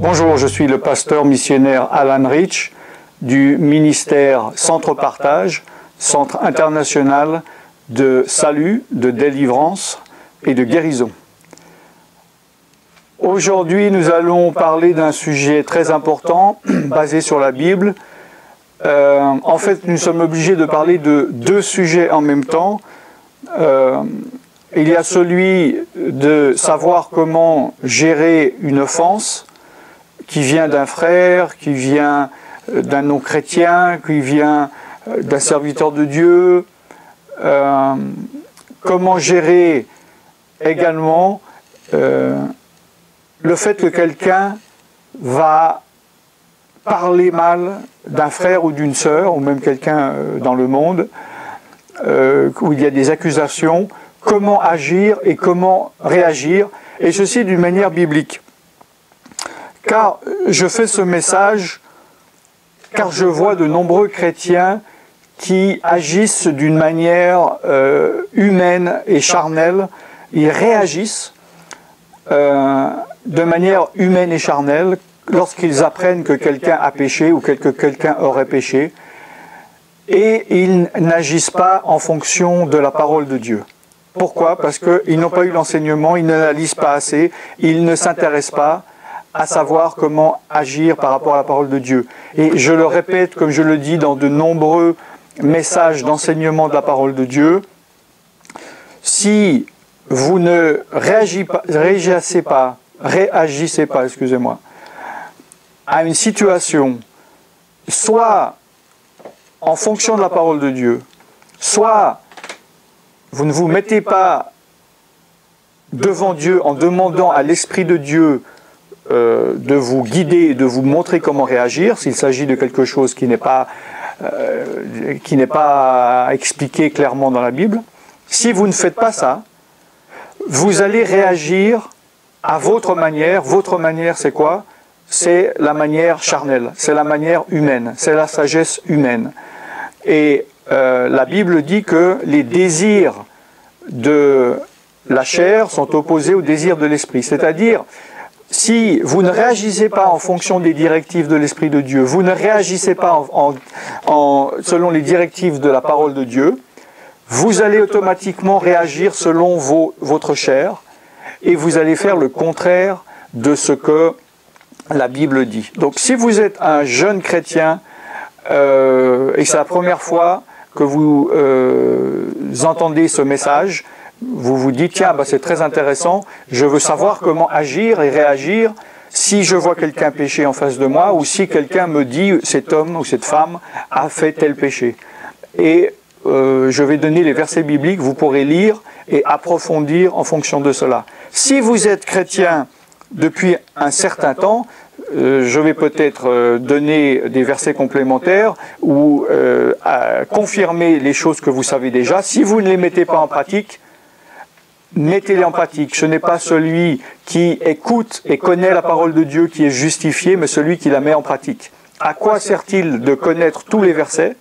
Bonjour, je suis le pasteur missionnaire Alan Rich du ministère Centre Partage, Centre international de salut, de délivrance et de guérison. Aujourd'hui, nous allons parler d'un sujet très important, basé sur la Bible. En fait, nous sommes obligés de parler de deux sujets en même temps. Il y a celui de savoir comment gérer une offense qui vient d'un frère, qui vient d'un non-chrétien, qui vient d'un serviteur de Dieu. Comment gérer également le fait que quelqu'un va parler mal d'un frère ou d'une sœur, ou même quelqu'un dans le monde, où il y a des accusations, comment agir et comment réagir, et ceci d'une manière biblique. Car je fais ce message, car je vois de nombreux chrétiens qui agissent d'une manière humaine et charnelle. Ils réagissent de manière humaine et charnelle lorsqu'ils apprennent que quelqu'un a péché ou que quelqu'un aurait péché, et ils n'agissent pas en fonction de la parole de Dieu. Pourquoi? Parce qu'ils n'ont pas eu l'enseignement, ils ne la lisent pas assez, ils ne s'intéressent pas à savoir comment agir par rapport à la parole de Dieu. Et je le répète, comme je le dis dans de nombreux messages d'enseignement de la parole de Dieu, si vous ne réagissez pas, excusez-moi, à une situation, soit en fonction de la parole de Dieu, soit vous ne vous mettez pas devant Dieu en demandant à l'Esprit de Dieu de vous guider, de vous montrer comment réagir, s'il s'agit de quelque chose qui n'est pas expliqué clairement dans la Bible. Si vous ne faites pas ça, vous allez réagir à votre manière. Votre manière, c'est quoi? C'est la manière charnelle, c'est la manière humaine, c'est la sagesse humaine. Et la Bible dit que les désirs de la chair sont opposés aux désirs de l'esprit. C'est-à-dire, si vous ne réagissez pas en fonction des directives de l'Esprit de Dieu, vous ne réagissez pas selon les directives de la parole de Dieu, vous allez automatiquement réagir selon votre chair, et vous allez faire le contraire de ce que la Bible dit. Donc si vous êtes un jeune chrétien, et c'est la première fois que vous entendez ce message, vous vous dites, tiens, c'est très intéressant, je veux savoir comment agir et réagir si je vois quelqu'un pécher en face de moi, ou si quelqu'un me dit, cet homme ou cette femme a fait tel péché. Et je vais donner les versets bibliques, vous pourrez lire et approfondir en fonction de cela. Si vous êtes chrétien depuis un certain temps, je vais peut-être donner des versets complémentaires ou confirmer les choses que vous savez déjà. Si vous ne les mettez pas en pratique, mettez-les en pratique. Ce n'est pas celui qui écoute et connaît la parole de Dieu qui est justifié, mais celui qui la met en pratique. À quoi sert-il de connaître tous les versets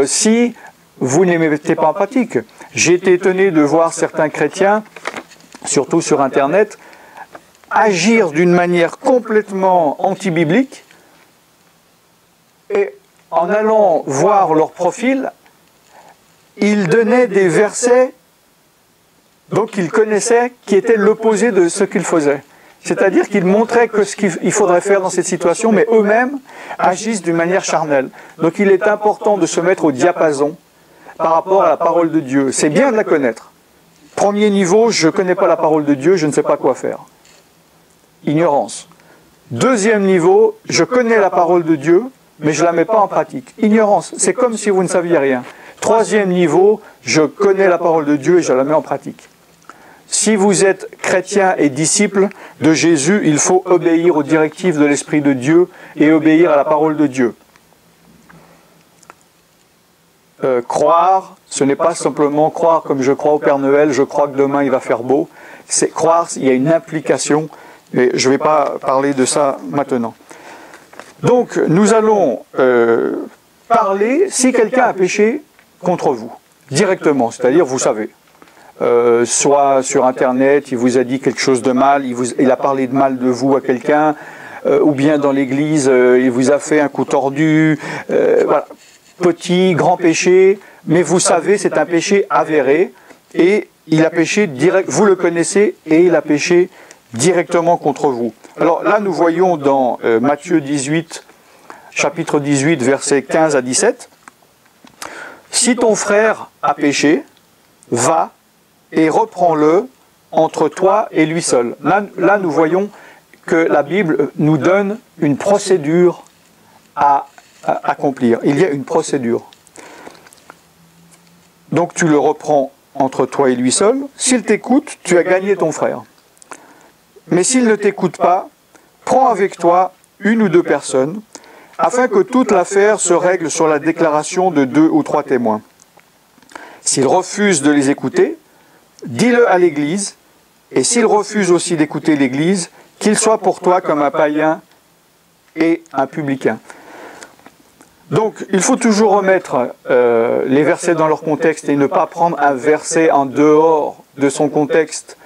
si vous ne les mettez pas en pratique? J'ai été étonné de voir certains chrétiens, surtout sur Internet, agir d'une manière complètement anti-biblique, et en allant voir leur profil, ils donnaient des versets donc qu'ils connaissaient qui étaient l'opposé de ce qu'ils faisaient. C'est-à-dire qu'ils montraient que ce qu'il faudrait faire dans cette situation, mais eux-mêmes agissent d'une manière charnelle. Donc il est important de se mettre au diapason par rapport à la parole de Dieu. C'est bien de la connaître. Premier niveau, je ne connais pas la parole de Dieu, je ne sais pas quoi faire. Ignorance. Deuxième niveau, je connais la parole de Dieu, mais je ne la mets pas en pratique. Ignorance, c'est comme si vous ne saviez rien. Troisième niveau, je connais la parole de Dieu et je la mets en pratique. Si vous êtes chrétien et disciple de Jésus, il faut obéir aux directives de l'Esprit de Dieu et obéir à la parole de Dieu. Croire, ce n'est pas simplement croire comme je crois au Père Noël, je crois que demain il va faire beau. C'est croire, il y a une implication, mais je ne vais pas parler de ça maintenant. Donc, nous allons parler si quelqu'un a péché contre vous, directement, c'est-à-dire vous savez. Soit sur Internet, il vous a dit quelque chose de mal, il a parlé de mal de vous à quelqu'un, ou bien dans l'église, il vous a fait un coup tordu, voilà. Petit, grand péché, mais vous savez, c'est un péché avéré, et il a péché direct, vous le connaissez, et il a péché directement contre vous. Alors là, nous voyons dans Matthieu 18, chapitre 18, versets 15 à 17, « Si ton frère a péché, va et reprends-le entre toi et lui seul. » Là, nous voyons que la Bible nous donne une procédure à accomplir. Il y a une procédure. Donc tu le reprends entre toi et lui seul. S'il t'écoute, tu as gagné ton frère. Mais s'il ne t'écoute pas, prends avec toi une ou deux personnes, afin que toute l'affaire se règle sur la déclaration de 2 ou 3 témoins. S'il refuse de les écouter, dis-le à l'Église, et s'il refuse aussi d'écouter l'Église, qu'il soit pour toi comme un païen et un publicain. Donc, il faut toujours remettre les versets dans leur contexte et ne pas prendre un verset en dehors de son contexte,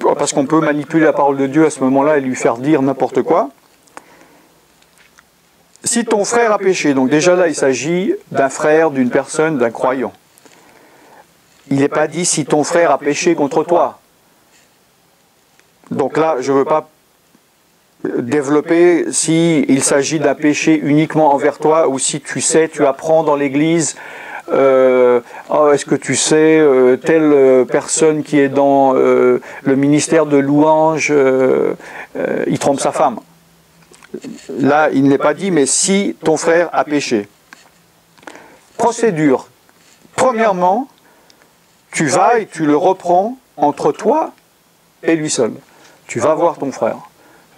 parce qu'on peut manipuler la parole de Dieu à ce moment-là et lui faire dire n'importe quoi. Si ton frère a péché, donc déjà là, il s'agit d'un frère, d'une personne, d'un croyant. Il n'est pas dit si ton frère a péché contre toi. Donc là, je ne veux pas développer s'il s'agit d'un péché uniquement envers toi ou si tu sais, tu apprends dans l'église, est-ce que tu sais, telle personne qui est dans le ministère de louange, il trompe sa femme. Là, il n'est pas dit, mais si ton frère a péché. Procédure. Premièrement, tu vas et tu le reprends entre toi et lui seul. Tu vas voir ton frère.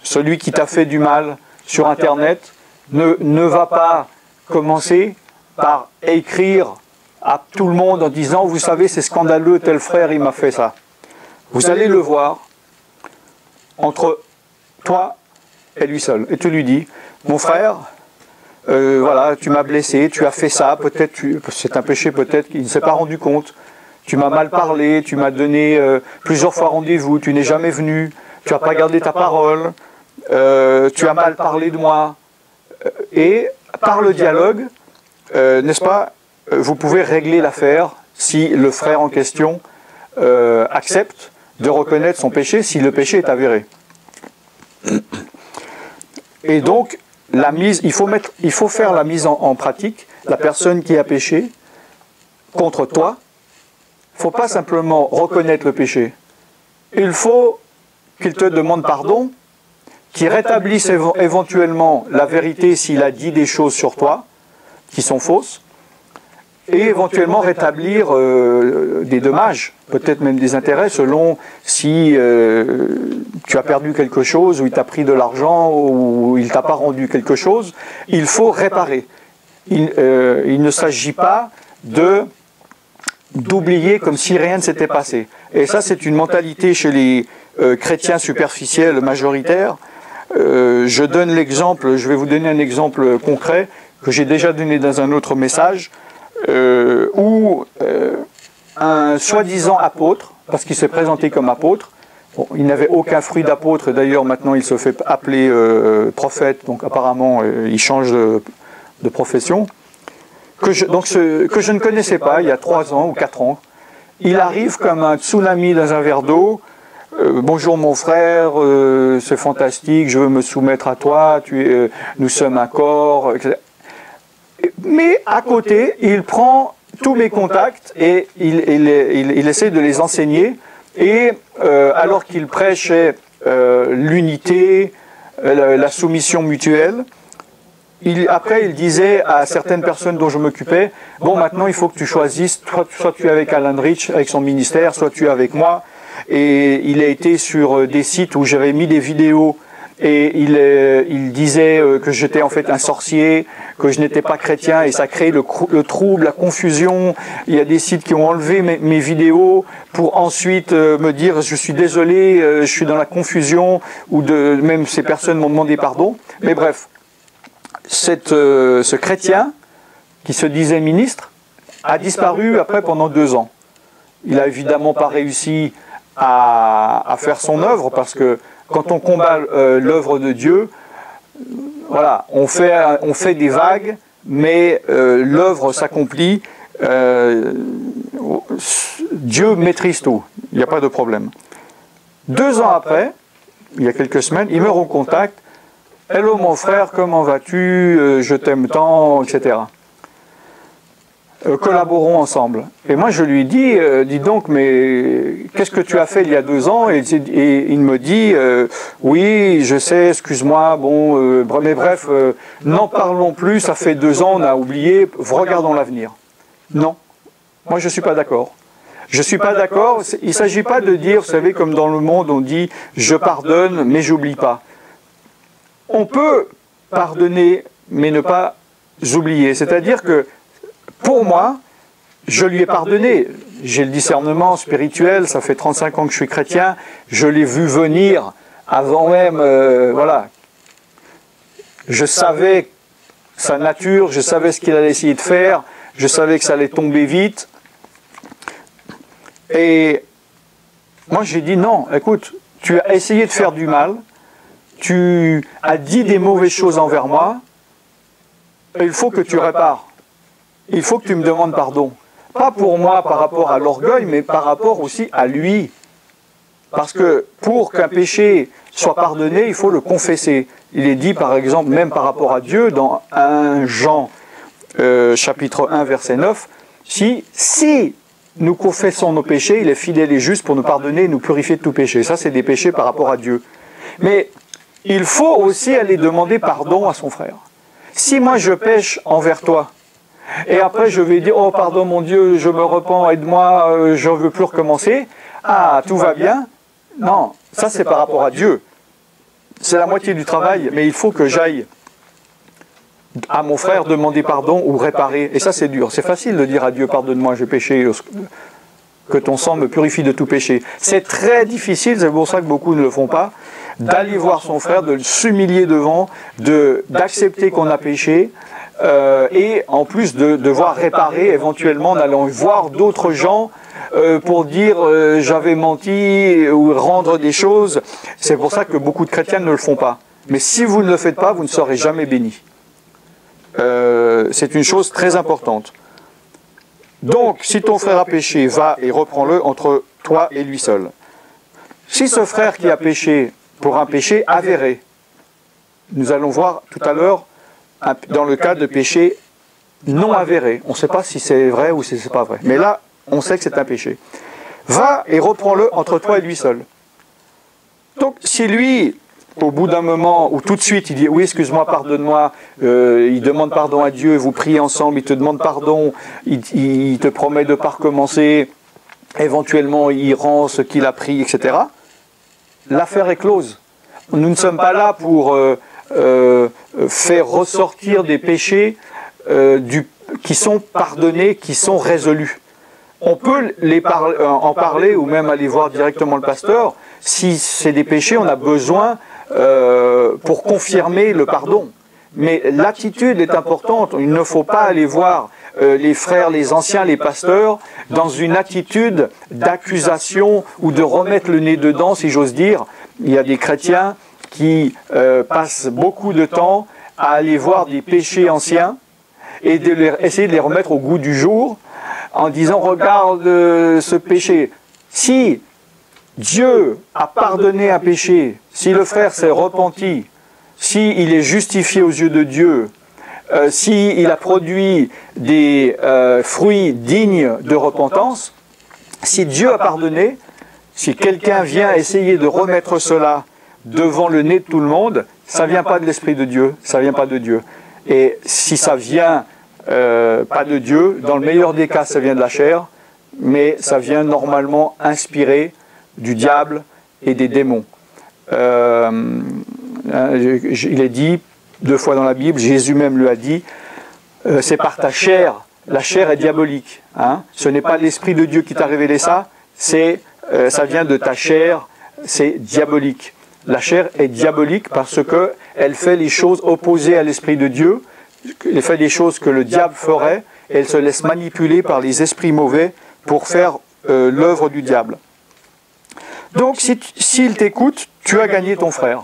Celui qui t'a fait du mal sur Internet ne va pas commencer par écrire à tout le monde en disant « Vous savez, c'est scandaleux, tel frère, il m'a fait ça. » Vous allez le voir entre toi et lui seul. Et tu lui dis « Mon frère, voilà, tu m'as blessé, tu as fait ça, peut-être, c'est un péché peut-être qu'il ne s'est pas rendu compte. Tu m'as mal parlé, tu m'as donné plusieurs fois rendez-vous, tu n'es jamais venu, tu n'as pas gardé ta parole. Tu as mal parlé de moi, et par le dialogue, n'est-ce pas, vous pouvez régler l'affaire si le frère en question accepte de reconnaître son péché, si le péché est avéré. Et donc, il faut faire la mise en pratique. La personne qui a péché contre toi, il ne faut pas simplement reconnaître le péché. Il faut qu'il te demande pardon, qui rétablisse éventuellement la vérité s'il a dit des choses sur toi qui sont fausses, et éventuellement rétablir des dommages, peut-être même des intérêts, selon si tu as perdu quelque chose, ou il t'a pris de l'argent, ou il ne t'a pas rendu quelque chose. Il faut réparer. Il ne s'agit pas d'oublier comme si rien ne s'était passé. Et ça, c'est une mentalité chez les chrétiens superficiels majoritaires. Je donne l'exemple, je vais vous donner un exemple concret que j'ai déjà donné dans un autre message, où un soi-disant apôtre, parce qu'il s'est présenté comme apôtre, bon, il n'avait aucun fruit d'apôtre, d'ailleurs maintenant il se fait appeler prophète, donc apparemment il change de profession, que je ne connaissais pas il y a 3 ans ou 4 ans. Il arrive comme un tsunami dans un verre d'eau. Bonjour mon frère, c'est fantastique, je veux me soumettre à toi, nous sommes un corps, etc. Mais à côté, il prend tous mes contacts et il essaie de les enseigner. Et alors qu'il prêchait l'unité, la soumission mutuelle, après il disait à certaines personnes dont je m'occupais, bon maintenant il faut que tu choisisses, soit tu es avec Alan Rich, avec son ministère, soit tu es avec moi. Et il a été sur des sites où j'avais mis des vidéos et il disait que j'étais en fait un sorcier, que je n'étais pas chrétien, et ça crée le trouble, la confusion. Il y a des sites qui ont enlevé mes vidéos pour ensuite me dire je suis désolé, je suis dans la confusion, ou même ces personnes m'ont demandé pardon. Mais bref, ce chrétien qui se disait ministre a disparu après pendant 2 ans. Il n'a évidemment pas réussi à faire son œuvre, parce que quand on combat l'œuvre de Dieu, voilà, on fait des vagues, mais l'œuvre s'accomplit. Dieu maîtrise tout, il n'y a pas de problème. 2 ans après, il y a quelques semaines, il me recontacte. Hello mon frère, comment vas-tu? Je t'aime tant, etc. Collaborons ensemble. Et moi je lui dis, dis donc, mais qu'est-ce que tu as fait il y a 2 ans? Et il me dit, oui, je sais, excuse-moi, bon, mais bref, n'en parlons plus, ça fait 2 ans, on a oublié, regardons l'avenir. Non, moi je ne suis pas d'accord. Je ne suis pas d'accord, il ne s'agit pas de dire, vous savez, comme dans le monde on dit, je pardonne, mais j'oublie pas. On peut pardonner, mais ne pas oublier. C'est-à-dire que, pour moi, je lui ai pardonné. J'ai le discernement spirituel, ça fait 35 ans que je suis chrétien, je l'ai vu venir avant même, voilà. Je savais sa nature, je savais ce qu'il allait essayer de faire, je savais que ça allait tomber vite. Et moi j'ai dit non, écoute, tu as essayé de faire du mal, tu as dit des mauvaises choses envers moi, et il faut que tu répares. Il faut que tu me demandes pardon. Pas pour moi par rapport à l'orgueil, mais par rapport aussi à lui. Parce que pour qu'un péché soit pardonné, il faut le confesser. Il est dit par exemple, même par rapport à Dieu, dans 1 Jean chapitre 1 verset 9, si nous confessons nos péchés, il est fidèle et juste pour nous pardonner et nous purifier de tout péché. Ça, c'est des péchés par rapport à Dieu. Mais il faut aussi aller demander pardon à son frère. Si moi je pêche envers toi, et après je vais dire, oh pardon mon Dieu, je me repens, aide-moi, je ne veux plus recommencer, ah, tout va bien. Non, ça c'est par rapport à Dieu. C'est la moitié du travail, mais il faut que j'aille à mon frère demander pardon ou réparer. Et ça c'est dur. C'est facile de dire à Dieu, pardonne-moi, j'ai péché, que ton sang me purifie de tout péché. C'est très difficile, c'est pour ça que beaucoup ne le font pas, d'aller voir son frère, de s'humilier devant, d'accepter qu'on a péché, et en plus de devoir réparer éventuellement en allant voir d'autres gens pour dire j'avais menti ou rendre des choses. C'est pour ça que beaucoup de chrétiens ne le font pas. Mais si vous ne le faites pas, vous ne serez jamais bénis. C'est une chose très importante. Donc, si ton frère a péché, va et reprends-le entre toi et lui seul. Si ce frère qui a péché pour un péché avéré, nous allons voir tout à l'heure dans le cas de péché non avéré. On ne sait pas si c'est vrai ou si ce n'est pas vrai. Mais là, on sait que c'est un péché. Va et reprends-le entre toi et lui seul. Donc, si lui, au bout d'un moment, ou tout de suite, il dit « Oui, excuse-moi, pardonne-moi », il demande pardon à Dieu, vous priez ensemble, il te demande pardon, il te promet de ne pas recommencer, éventuellement il rend ce qu'il a pris, etc. L'affaire est close. Nous ne sommes pas là pour faire ressortir des péchés qui sont pardonnés, qui sont résolus. On peut en parler ou même aller voir directement le pasteur. Si c'est des péchés, on a besoin pour confirmer le pardon. Mais l'attitude est importante. Il ne faut pas aller voir les frères, les anciens, les pasteurs dans une attitude d'accusation ou de remettre le nez dedans, si j'ose dire. Il y a des chrétiens qui passent beaucoup de temps à aller voir des péchés anciens et essayer de les remettre au goût du jour en disant « Regarde ce péché ». Si Dieu a pardonné un péché, si le frère s'est repenti, s'il est justifié aux yeux de Dieu, s'il a produit des fruits dignes de repentance, si Dieu a pardonné, si quelqu'un vient essayer de remettre cela devant le nez de tout le monde, ça ne vient pas de l'Esprit de Dieu, ça ne vient pas de Dieu. Et si ça vient pas de Dieu, dans le meilleur des cas, ça vient de la chair, mais ça vient normalement inspiré du diable et des démons. Il est dit 2 fois dans la Bible, Jésus même lui a dit, c'est par ta chair, la chair est diabolique. Hein. Ce n'est pas l'Esprit de Dieu qui t'a révélé ça, ça vient de ta chair, c'est diabolique. La chair est diabolique parce qu'elle fait les choses opposées à l'Esprit de Dieu, elle fait des choses que le diable ferait, et elle se laisse manipuler par les esprits mauvais pour faire l'œuvre du diable. Donc, s'il t'écoute, tu as gagné ton frère.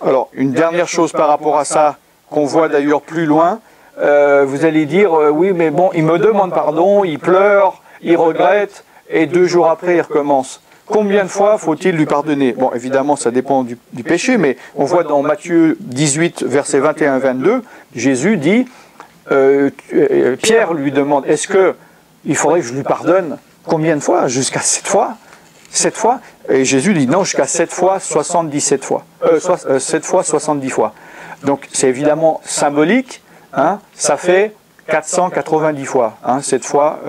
Alors, une dernière chose par rapport à ça, qu'on voit d'ailleurs plus loin, vous allez dire, oui, mais bon, il me demande pardon, il pleure, il regrette, et 2 jours après, il recommence. Combien de fois faut-il lui pardonner? Bon, évidemment, ça dépend du péché, mais on voit dans Matthieu 18, versets 21-22, Jésus dit, Pierre lui demande, est-ce qu'il faudrait que je lui pardonne? Combien de fois? Jusqu'à 7 fois? 7 fois? Et Jésus dit non, jusqu'à 7 fois, 77 fois. 7 fois, 70 fois. Donc, c'est évidemment symbolique, hein, ça fait 490 fois, hein, 7 fois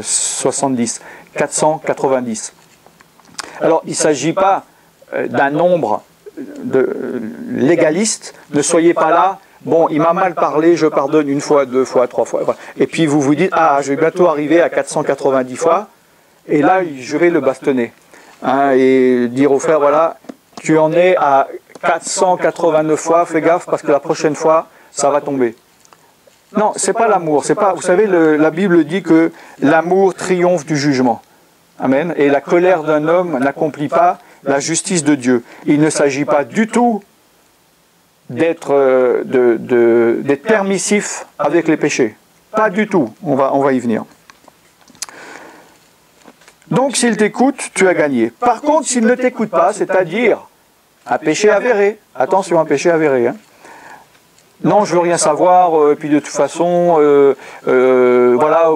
70, 490. Alors, il ne s'agit pas d'un nombre légaliste, ne soyez pas là, bon, il m'a mal parlé, je pardonne 1 fois, 2 fois, 3 fois, et puis vous vous dites, ah, je vais bientôt arriver à 490 fois, et là, je vais le bastonner, hein, et dire au frère, voilà, tu en es à 489 fois, fais gaffe, parce que la prochaine fois, ça va tomber. Non, c'est pas l'amour, c'est pas. Vous savez, la Bible dit que l'amour triomphe du jugement. Amen. Et la colère d'un homme n'accomplit pas la justice de Dieu. Il ne s'agit pas du tout d'être permissif avec les péchés. Pas du tout. On va y venir. Donc, s'il t'écoute, tu as gagné. Par contre, s'il ne t'écoute pas, c'est-à-dire un péché avéré. Attention, un péché avéré. Hein. Non, je veux rien savoir, puis de toute façon, voilà,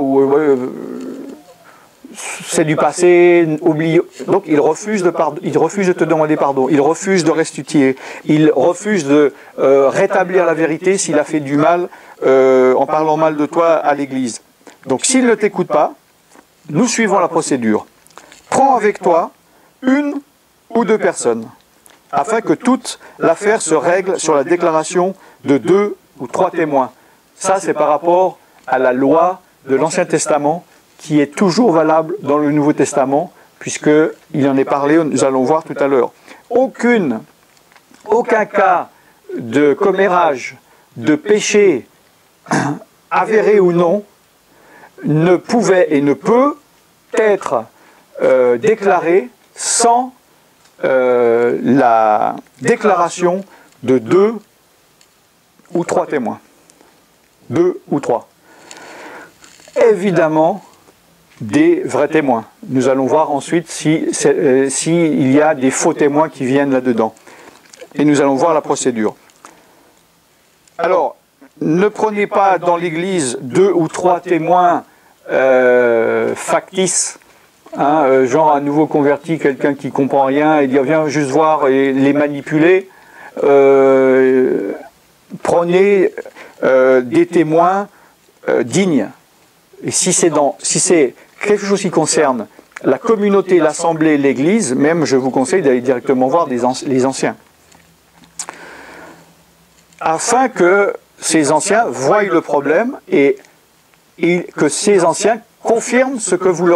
c'est du passé, oublie. Donc il refuse de te demander pardon, il refuse de restituer, il refuse de rétablir la vérité s'il a fait du mal en parlant mal de toi à l'Église. Donc s'il ne t'écoute pas, nous suivons la procédure. Prends avec toi 1 ou 2 personnes, afin que toute l'affaire se règle sur la déclaration de 2 ou 3 témoins. Ça, c'est par rapport à la loi de l'Ancien Testament qui est toujours valable dans le Nouveau Testament, puisqu'il en est parlé, nous allons voir tout à l'heure. Aucun cas de commérage, de péché, avéré ou non, ne pouvait et ne peut être déclaré sans la déclaration de 2 ou 3 témoins. 2 ou 3. Évidemment, des vrais témoins. Nous allons voir ensuite s'il y a des faux témoins qui viennent là-dedans. Et nous allons voir la procédure. Alors, ne prenez pas dans l'Église 2 ou 3 témoins factices, hein, genre un nouveau converti, quelqu'un qui ne comprend rien, et dire viens juste voir et les manipuler. Prenez des témoins dignes. Et si c'est quelque chose qui concerne la communauté, l'assemblée, l'Église, même je vous conseille d'aller directement voir les anciens. Afin que ces anciens voient le problème et que ces anciens confirment ce que vous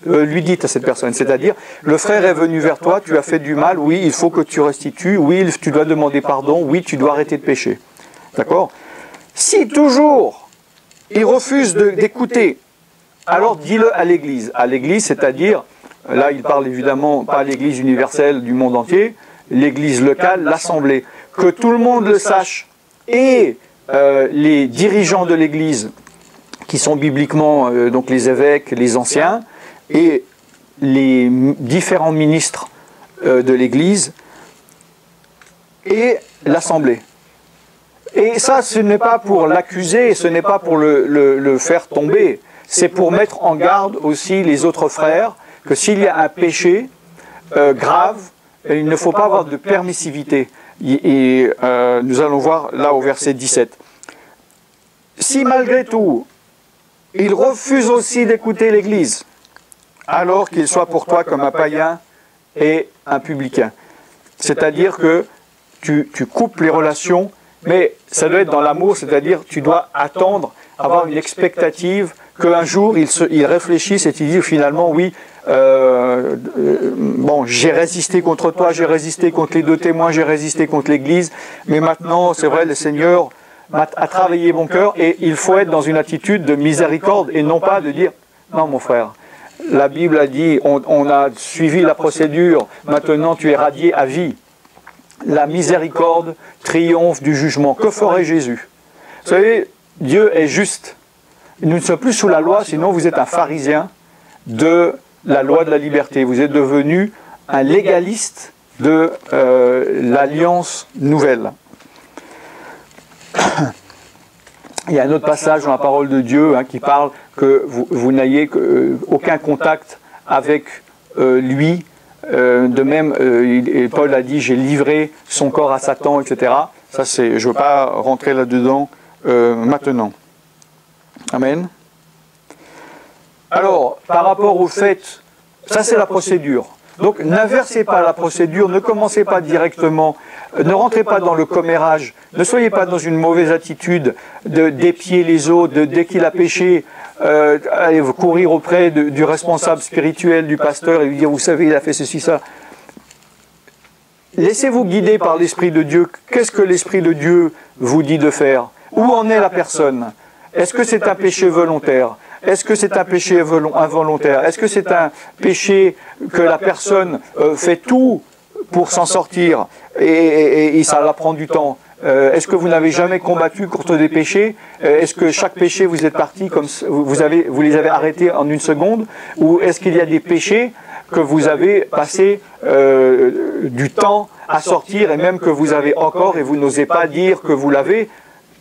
lui dites à cette personne. C'est-à-dire, le frère est venu vers toi, tu as fait du mal, oui, il faut que tu restitues, oui, tu dois demander pardon, oui, tu dois arrêter de pécher. D'accord? Si toujours il refuse d'écouter, alors dis-le à l'Église. À l'Église, c'est-à-dire, là il parle évidemment pas à l'Église universelle du monde entier, l'Église locale, l'Assemblée. Que tout le monde le sache, et les dirigeants de l'Église, qui sont bibliquement donc les évêques, les anciens, et les différents ministres de l'Église, et l'Assemblée. Et ça, ce n'est pas pour l'accuser, ce n'est pas pour le faire tomber, c'est pour mettre en garde aussi les autres frères que s'il y a un péché grave, il ne faut pas avoir de permissivité. Et nous allons voir là au verset 17. Si malgré tout, il refuse aussi d'écouter l'Église, alors qu'il soit pour toi comme un païen et un publicain. C'est-à-dire que tu coupes les relations, mais ça doit être dans l'amour, c'est-à-dire tu dois attendre, avoir une expectative qu'un jour il réfléchisse et tu dis finalement oui, bon, j'ai résisté contre toi, j'ai résisté contre les 2 témoins, j'ai résisté contre l'Église, mais maintenant c'est vrai, le Seigneur a travaillé mon cœur et il faut être dans une attitude de miséricorde et non pas de dire non mon frère, la Bible a dit on a suivi la procédure, maintenant tu es radié à vie. la miséricorde triomphe du jugement. Que ferait Jésus? Vous savez, Dieu est juste. Nous ne sommes plus sous la loi, sinon vous êtes un pharisien de la loi de la liberté. Vous êtes devenu un légaliste de l'alliance nouvelle. Il y a un autre passage dans la parole de Dieu qui parle que vous n'ayez aucun contact avec lui. De même, Paul a dit, j'ai livré son corps à Satan, etc. Ça, je ne veux pas rentrer là-dedans maintenant. Amen. Alors, par rapport au fait, ça c'est la procédure. Donc, n'inversez pas la procédure, ne commencez pas directement, ne rentrez pas dans le commérage, ne soyez pas dans une mauvaise attitude d'épier les autres, dès qu'il a péché, allez vous courir auprès du responsable spirituel, du pasteur, et lui dire, vous savez, il a fait ceci, ça. Laissez-vous guider par l'Esprit de Dieu. Qu'est-ce que l'Esprit de Dieu vous dit de faire? Où en est la personne? Est-ce que c'est un péché volontaire? Est-ce que c'est un péché involontaire? Est-ce que c'est un péché que la personne fait tout pour s'en sortir et ça la prend du temps? Est-ce que vous n'avez jamais combattu contre des péchés? Est-ce que chaque péché vous êtes parti comme vous les avez arrêtés en une seconde? Ou est-ce qu'il y a des péchés que vous avez passé du temps à sortir et même que vous avez encore et vous n'osez pas dire que vous l'avez?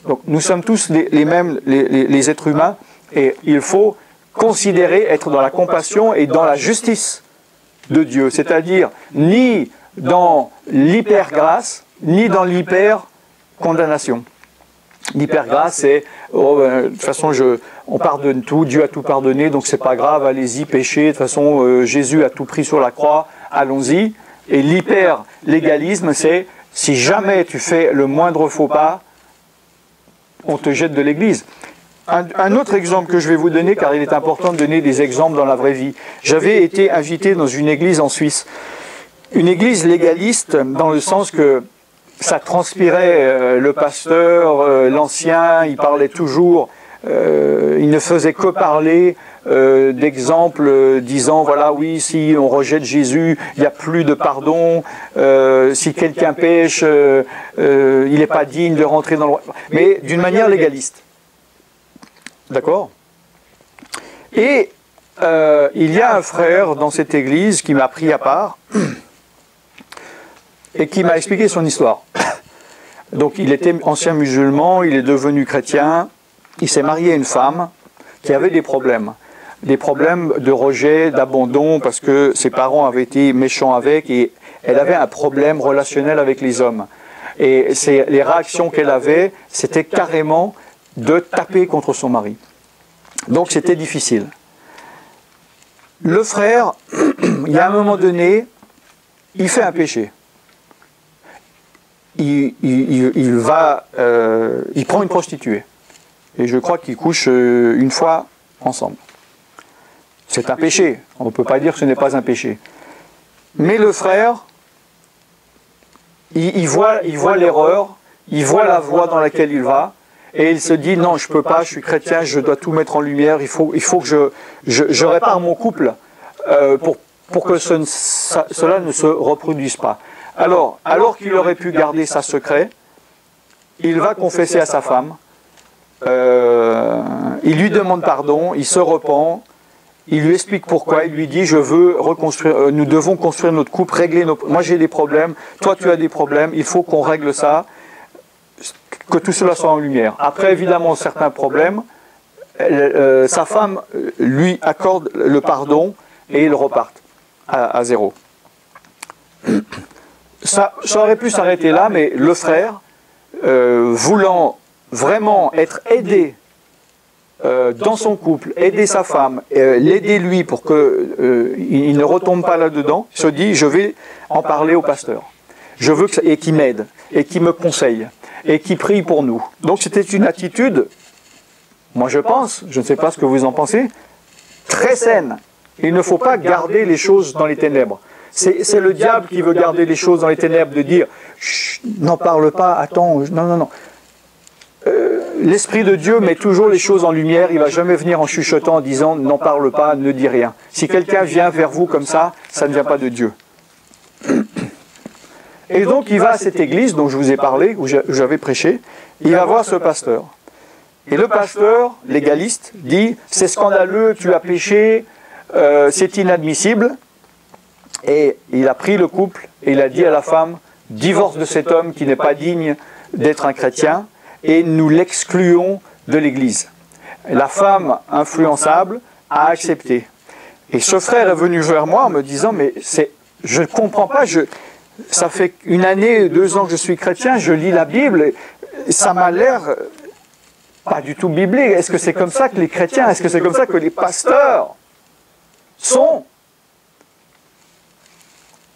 Donc nous sommes tous les mêmes, les êtres humains, et il faut considérer être dans la compassion et dans la justice de Dieu, c'est-à-dire ni dans l'hyper-grâce, ni dans l'hyper-condamnation. L'hyper-grâce, c'est de toute façon, on pardonne tout, Dieu a tout pardonné, donc c'est pas grave, allez-y, péchez, de toute façon, Jésus a tout pris sur la croix, allons-y. Et l'hyper-légalisme, c'est si jamais tu fais le moindre faux pas, on te jette de l'église. Un autre exemple que je vais vous donner, car il est important de donner des exemples dans la vraie vie. J'avais été invité dans une église en Suisse. Une église légaliste, dans le sens que ça transpirait, le pasteur, l'ancien, il parlait toujours, il ne faisait que parler d'exemples disant, voilà, oui, si on rejette Jésus, il n'y a plus de pardon, si quelqu'un pêche, il n'est pas digne de rentrer dans le... Mais d'une manière légaliste. D'accord? Et il y a un frère dans cette église qui m'a pris à part et qui m'a expliqué son histoire. Donc il était ancien musulman, il est devenu chrétien, il s'est marié à une femme qui avait des problèmes de rejet, d'abandon, parce que ses parents avaient été méchants avec, et elle avait un problème relationnel avec les hommes. Et les réactions qu'elle avait, c'était carrément de taper contre son mari. Donc c'était difficile. Le frère, il y a un moment donné, il fait un péché. Il prend une prostituée. Et je crois qu'ils couchent une fois ensemble. C'est un péché. On ne peut pas dire que ce n'est pas un péché. Mais le frère, il voit l'erreur, il voit la voie dans laquelle il va, et il se dit, non, je ne peux pas, je suis chrétien, je dois tout mettre en lumière, il faut que je répare mon couple pour que cela ne se reproduise pas. Alors qu'il aurait pu garder ça secret, il va confesser à sa femme, il lui demande pardon, il se repent, il lui explique pourquoi, il lui dit, je veux reconstruire, nous devons construire notre couple, régler nos... Moi j'ai des problèmes, toi tu as des problèmes, il faut qu'on règle ça, que tout cela soit en lumière. Après, évidemment, certains problèmes, sa femme lui accorde le pardon et ils repartent à zéro. Ça aurait pu s'arrêter là, mais le frère, voulant vraiment être aidé dans son couple, aider sa femme, l'aider lui pour qu'il ne retombe pas là-dedans, se dit, je vais en parler au pasteur. Je veux et qu'il m'aide, et qu'il me conseille, et qu'il prie pour nous. Donc c'était une attitude, moi je pense, je ne sais pas ce que vous en pensez, très saine. Il ne faut pas garder les choses dans les ténèbres. C'est le diable qui veut garder les choses dans les ténèbres, de dire « n'en parle pas, attends, non. » L'Esprit de Dieu met toujours les choses en lumière, il ne va jamais venir en chuchotant, en disant « n'en parle pas, ne dis rien ». Si quelqu'un vient vers vous comme ça ne vient pas de Dieu. Et donc il va à cette église dont je vous ai parlé, où j'avais prêché, il va voir ce pasteur. Et le pasteur, légaliste, dit « c'est scandaleux, tu as péché, c'est inadmissible ». Et il a pris le couple et il a dit à la femme « divorce de cet homme qui n'est pas digne d'être un chrétien et nous l'excluons de l'église ». La femme influençable a accepté. Et ce frère est venu vers moi en me disant « mais je ne comprends pas, ça fait 1 année, 2 ans que je suis chrétien, je lis la Bible, et ça m'a l'air pas du tout biblique. Est-ce que c'est comme ça que les chrétiens, est-ce que c'est comme ça que les pasteurs sont ?»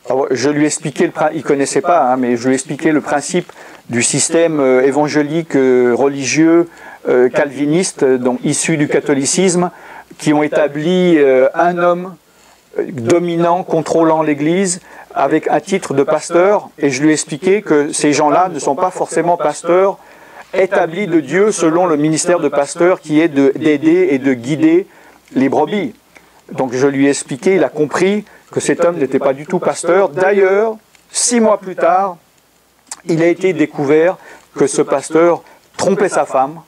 Alors, je lui ai expliqué, il ne connaissait pas, hein, mais je lui ai expliqué le principe du système évangélique religieux calviniste, donc issu du catholicisme, qui ont établi un homme dominant, contrôlant l'Église, avec un titre de pasteur, et je lui ai expliqué que ces gens-là ne sont pas forcément pasteurs établis de Dieu selon le ministère de pasteur qui est d'aider et de guider les brebis. Donc je lui ai expliqué, il a compris que cet homme n'était pas du tout pasteur. D'ailleurs, 6 mois plus tard, il a été découvert que ce pasteur trompait sa femme,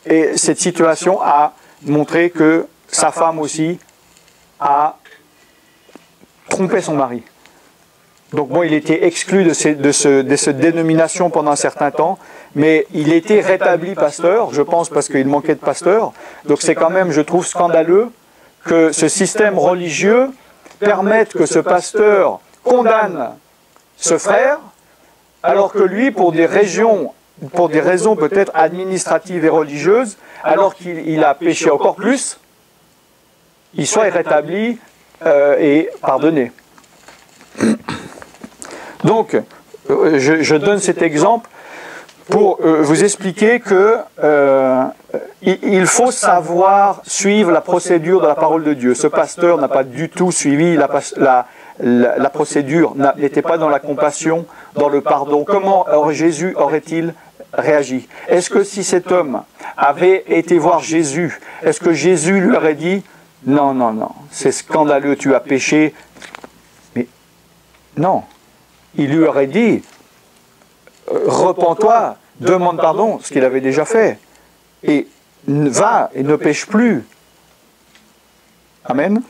et cette situation a montré que sa femme aussi a trompé son mari. Donc bon, il était exclu de cette dénomination pendant un certain temps, mais il était rétabli pasteur, je pense parce qu'il manquait de pasteur. Donc c'est quand même, je trouve, scandaleux que ce système religieux permette que ce pasteur condamne ce frère, alors que lui, pour des raisons peut-être administratives et religieuses, alors qu'il a péché encore plus, il soit rétabli et pardonné. Donc, je donne cet exemple pour vous expliquer que il faut savoir suivre la procédure de la parole de Dieu. Ce pasteur n'a pas du tout suivi la procédure, n'était pas dans la compassion, dans le pardon. Comment Jésus aurait-il réagi? Est-ce que si cet homme avait été voir Jésus, est-ce que Jésus lui aurait dit « Non, non, non, c'est scandaleux, tu as péché ». Mais non, il lui aurait dit « Repens-toi, demande pardon », ce qu'il avait déjà fait, et va et ne pêche plus. Amen.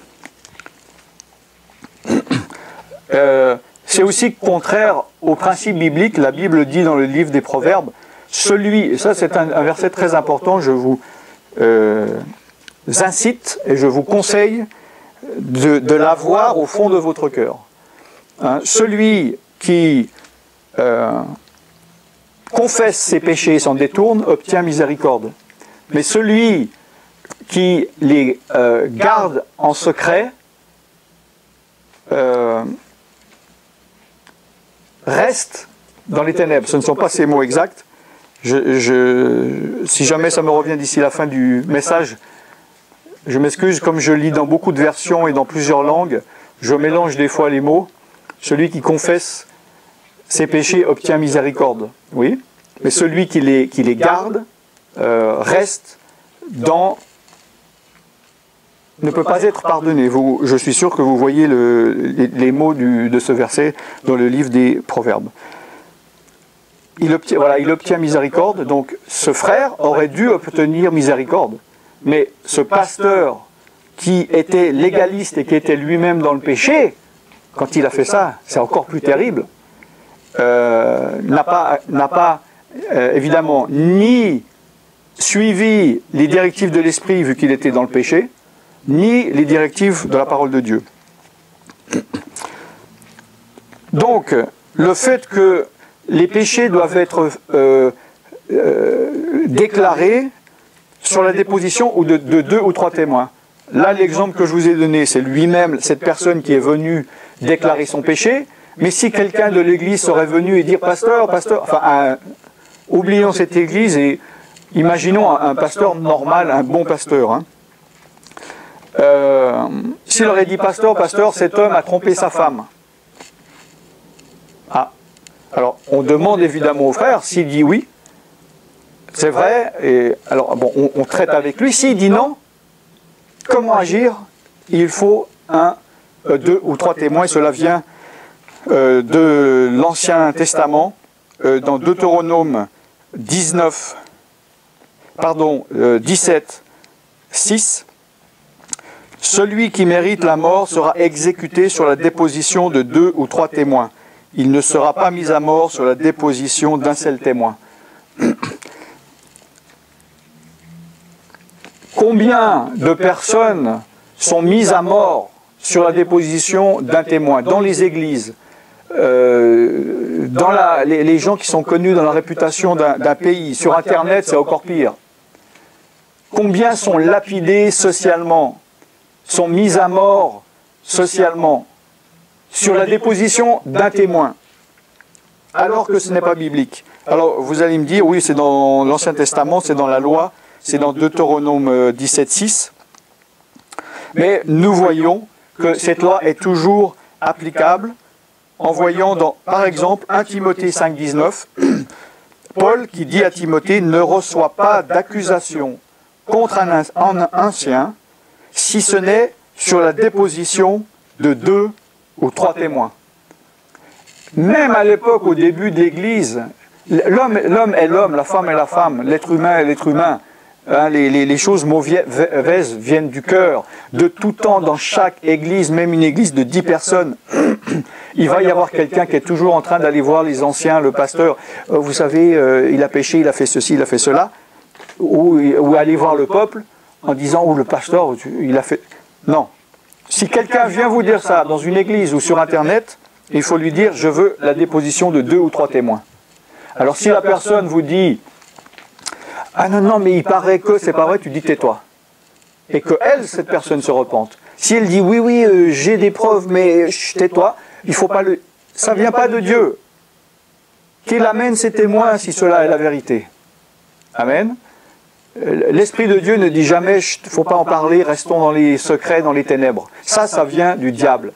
C'est aussi contraire au principe biblique. La Bible dit dans le livre des Proverbes, et ça c'est un verset très important, je vous incite et je vous conseille de l'avoir au fond de votre cœur. Hein, celui qui confesse ses péchés et s'en détourne obtient miséricorde. Mais celui qui les garde en secret reste dans les ténèbres. Ce ne sont pas ces mots exacts. Si jamais ça me revient d'ici la fin du message, je m'excuse, comme je lis dans beaucoup de versions et dans plusieurs langues, je mélange des fois les mots. Celui qui confesse ses péchés obtient miséricorde. Oui, mais celui qui les garde reste dans... ne peut pas être pardonné. Je suis sûr que vous voyez les mots de ce verset dans le livre des Proverbes. Il obtient miséricorde, donc ce frère aurait dû obtenir miséricorde. Mais ce pasteur qui était légaliste et qui était lui-même dans le péché, quand il a fait ça, c'est encore plus terrible, n'a pas évidemment ni suivi les directives de l'esprit vu qu'il était dans le péché, ni les directives de la parole de Dieu. Donc, le fait que les péchés doivent être déclarés sur la déposition ou de 2 ou 3 témoins. Là, l'exemple que je vous ai donné, c'est lui-même, cette personne qui est venue déclarer son péché, mais si quelqu'un de l'église serait venu et dire « Pasteur, enfin, oublions cette église et imaginons un pasteur normal, un bon pasteur, hein. S'il aurait dit pasteur, cet homme a trompé sa femme. Ah, alors on demande évidemment au frère, s'il dit oui, c'est vrai, et alors bon, on traite avec lui. S'il dit non, comment agir? Il faut 1, 2 ou 3 témoins, et cela vient de l'Ancien Testament, dans Deutéronome 17, 6. Celui qui mérite la mort sera exécuté sur la déposition de 2 ou 3 témoins. Il ne sera pas mis à mort sur la déposition d'un seul témoin. Combien de personnes sont mises à mort sur la déposition d'un témoin dans les églises, dans les gens qui sont connus dans la réputation d'un pays, sur Internet, c'est encore pire. Combien sont lapidés socialement, sont mis à mort socialement, sur la déposition d'un témoin, alors que ce n'est pas biblique. Alors vous allez me dire, oui, c'est dans l'Ancien Testament, c'est dans la loi, c'est dans Deutéronome 17, 6. Mais nous voyons que cette loi est toujours applicable en voyant dans, par exemple, 1 Timothée 5, 19, Paul qui dit à Timothée « Ne reçois pas d'accusation contre un ancien, si ce n'est sur la déposition de 2 ou 3 témoins. » Même à l'époque, au début de l'Église, l'homme est l'homme, la femme est la femme, l'être humain est l'être humain. Hein, les choses mauvaises viennent du cœur. De tout temps, dans chaque église, même une église de 10 personnes, il va y avoir quelqu'un qui est toujours en train d'aller voir les anciens, le pasteur. Vous savez, il a péché, il a fait ceci, il a fait cela. Ou aller voir le peuple en disant, oh, le pasteur, il a fait... Non. Si quelqu'un vient vous dire ça dans une église ou sur Internet, il faut lui dire, je veux la déposition de 2 ou 3 témoins. Alors si la personne vous dit, ah non, mais il paraît que c'est pas vrai, tu dis tais-toi. Et que elle, cette personne se repente. Si elle dit oui, j'ai des preuves, mais tais-toi, il faut pas le... Ça vient pas de Dieu. Qu'il amène ses témoins si cela est la vérité. Amen. L'Esprit de Dieu ne dit jamais, il ne faut pas en parler, restons dans les secrets, dans les ténèbres. Ça vient du diable.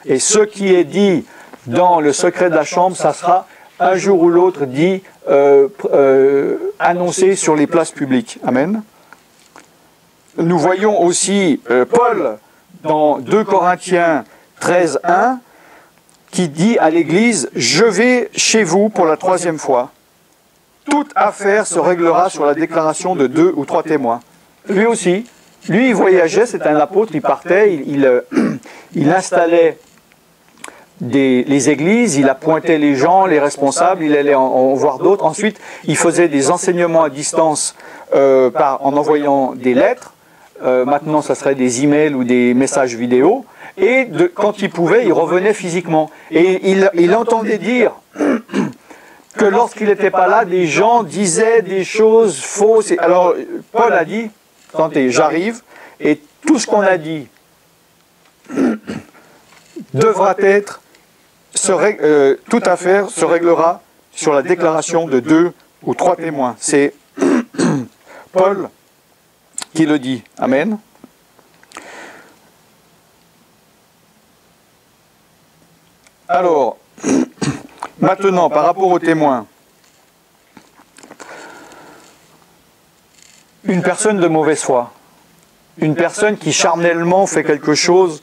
Et ce qui est dit dans le secret de la chambre, ça sera un jour ou l'autre dit, annoncé sur les places publiques. Amen. Nous voyons aussi Paul dans 2 Corinthiens 13, 1 qui dit à l'Église, je vais chez vous pour la 3e fois. Toute affaire se réglera sur la déclaration de 2 ou 3 témoins. Lui aussi, lui il voyageait, c'était un apôtre, il partait, il installait les églises, il appointait les gens, les responsables, il allait en voir d'autres. Ensuite, il faisait des enseignements à distance en envoyant des lettres. Maintenant, ça serait des emails ou des messages vidéo. Et quand il pouvait, il revenait physiquement. Et il entendait dire que lorsqu'il n'était pas là, des gens disaient des choses fausses. Alors, Paul a dit, attendez, j'arrive, et tout ce qu'on a dit devra être, toute affaire se réglera sur la déclaration de 2 ou 3 témoins. C'est Paul qui le dit. Amen. Alors, maintenant, par rapport aux témoins, une personne de mauvaise foi, une personne qui charnellement fait quelque chose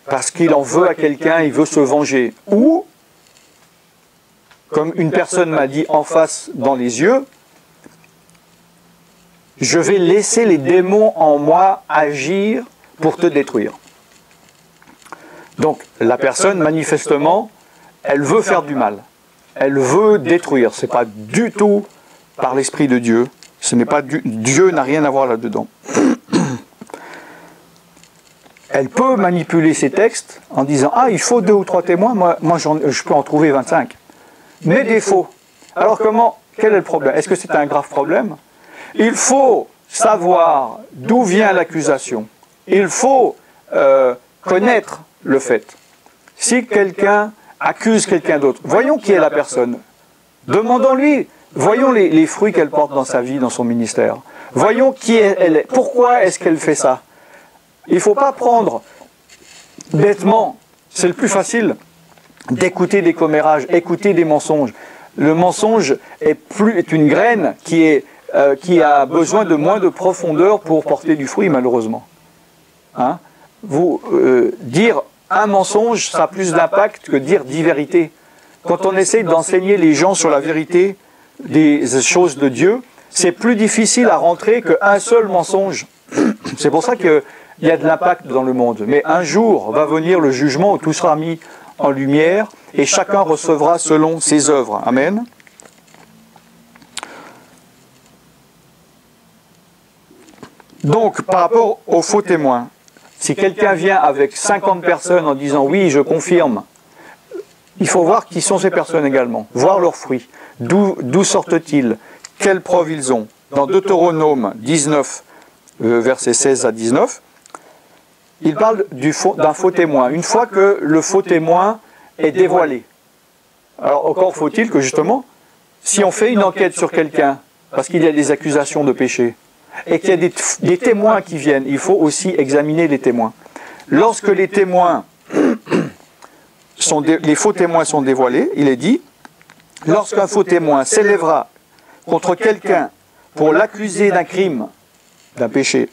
parce qu'il en veut à quelqu'un, il veut se venger, ou, comme une personne m'a dit en face dans les yeux, je vais laisser les démons en moi agir pour te détruire. Donc, la personne, manifestement, elle veut faire du mal. Elle veut détruire. Ce n'est pas du tout par l'Esprit de Dieu. Dieu n'a rien à voir là-dedans. Elle peut manipuler ces textes en disant « Ah, il faut 2 ou 3 témoins, moi je peux en trouver 25. » Mais des faux. Alors quel est le problème? Est-ce que c'est un grave problème? Il faut savoir d'où vient l'accusation. Il faut connaître le fait. Si quelqu'un accuse quelqu'un d'autre, voyons qui est la personne. Demandons-lui, voyons les fruits qu'elle porte dans sa vie, dans son ministère. Voyons qui elle est. Pourquoi est-ce qu'elle fait ça? Il ne faut pas prendre bêtement, c'est le plus facile, d'écouter des commérages, écouter des mensonges. Le mensonge est une graine qui a besoin de moins de profondeur pour porter du fruit, malheureusement. Hein? Dire un mensonge, ça a plus d'impact que dire 10 vérités. Quand on essaie d'enseigner les gens sur la vérité des choses de Dieu, c'est plus difficile à rentrer qu'un seul mensonge. C'est pour ça qu'il y a de l'impact dans le monde. Mais un jour va venir le jugement où tout sera mis en lumière et chacun recevra selon ses œuvres. Amen. Donc, par rapport aux faux témoins, si quelqu'un vient avec 50 personnes en disant « oui, je confirme », il faut voir qui sont ces personnes également, voir leurs fruits, d'où sortent-ils, quelles preuves ils ont. Dans Deutéronome 19, versets 16 à 19, il parle d'un faux témoin. Une fois que le faux témoin est dévoilé, alors encore faut-il que justement, si on fait une enquête sur quelqu'un, parce qu'il y a des accusations de péché, et qu'il y a des témoins qui viennent, il faut aussi examiner les témoins. Lorsque les témoins les faux témoins sont dévoilés, il est dit, lorsqu'un faux témoin s'élèvera contre quelqu'un pour l'accuser d'un crime, d'un péché,